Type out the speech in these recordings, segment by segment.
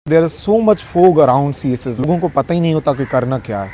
There is so much fog around CSS, लोगों को पता ही नहीं होता कि करना क्या है।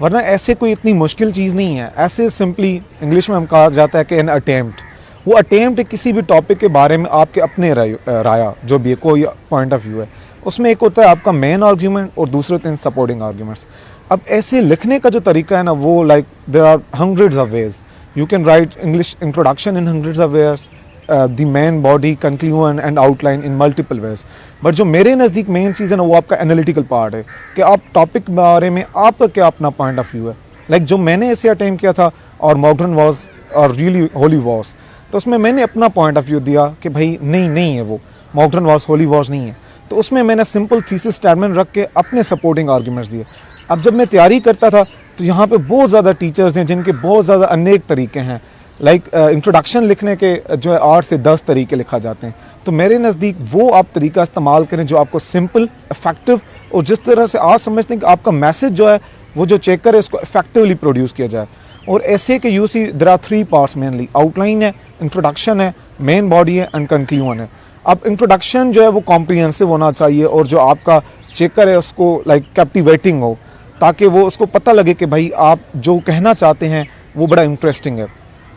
वरना ऐसे कोई इतनी मुश्किल चीज़ नहीं है। ऐसे सिंपली इंग्लिश में हम कहा जाता है कि एन अटेम्प्ट, वो अटेम्प्ट किसी भी टॉपिक के बारे में आपके अपने राया जो भी है, कोई पॉइंट ऑफ व्यू है, उसमें एक होता है आपका मेन आर्ग्यूमेंट और दूसरे होते हैं सपोर्टिंग आर्ग्यूमेंट्स। अब ऐसे लिखने का जो तरीका है ना, वो like there are hundreds of ways. You can write English introduction in hundreds of ways, the main body, conclusion and outline in multiple ways. But जो मेरे नज़दीक मेन चीज़ है ना, वो आपका एनालिटिकल पार्ट है कि आप टॉपिक के बारे में आपका क्या अपना पॉइंट ऑफ व्यू है। लाइक जो मैंने ऐसे अटेम्प्ट किया था और मॉडर्न वॉज और रियली होली वॉज, तो उसमें मैंने अपना पॉइंट ऑफ व्यू दिया कि भाई नहीं है, वो मॉडर्न वॉज होली वॉज नहीं है। तो उसमें मैंने सिंपल थीसिस स्टेटमेंट रख के अपने सपोर्टिंग आर्ग्यूमेंट्स दिए। अब जब मैं तैयारी करता था तो यहाँ पे बहुत ज़्यादा टीचर्स हैं जिनके बहुत ज़्यादा अनेक तरीके हैं। लाइक इंट्रोडक्शन लिखने के जो है 8 से 10 तरीके लिखा जाते हैं। तो मेरे नज़दीक वो आप तरीका इस्तेमाल करें जो आपको सिंपल, इफेक्टिव और जिस तरह से आप समझते हैं कि आपका मैसेज जो है वो जो चेकर है उसको इफेक्टिवली प्रोड्यूस किया जाए। और ऐसे के you see there are 3 parts mainly, outline है, इंट्रोडक्शन है, मेन बॉडी है एंड कंक्लूजन है। अब इंट्रोडक्शन जो है वो कॉम्प्रिहेंसिव होना चाहिए और जो आपका चेकर है उसको लाइक कैप्टिवेटिंग हो, ताकि वो उसको पता लगे कि भाई आप जो कहना चाहते हैं वो बड़ा इंटरेस्टिंग है।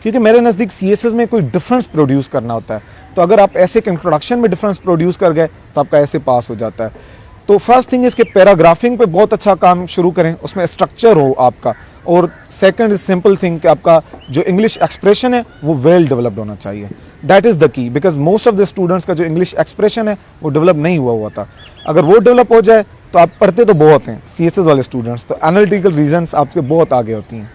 क्योंकि मेरे नज़दीक CSS में कोई डिफरेंस प्रोड्यूस करना होता है, तो अगर आप ऐसे इंट्रोडक्शन में डिफरेंस प्रोड्यूस कर गए तो आपका ऐसे पास हो जाता है। तो फर्स्ट थिंग इसके पैराग्राफिंग पे बहुत अच्छा काम शुरू करें, उसमें स्ट्रक्चर हो आपका। और सेकंड इज सिंपल थिंग कि आपका जो इंग्लिश एक्सप्रेशन है वो वेल डेवलप्ड होना चाहिए। That is the key, because most of the students का जो इंग्लिश एक्सप्रेशन है वो डेवलप नहीं हुआ था। अगर वो डेवलप हो जाए तो आप पढ़ते तो बहुत हैं CSS वाले स्टूडेंट्स, तो एनालिटिकल रीजंस आपसे बहुत आगे होती हैं।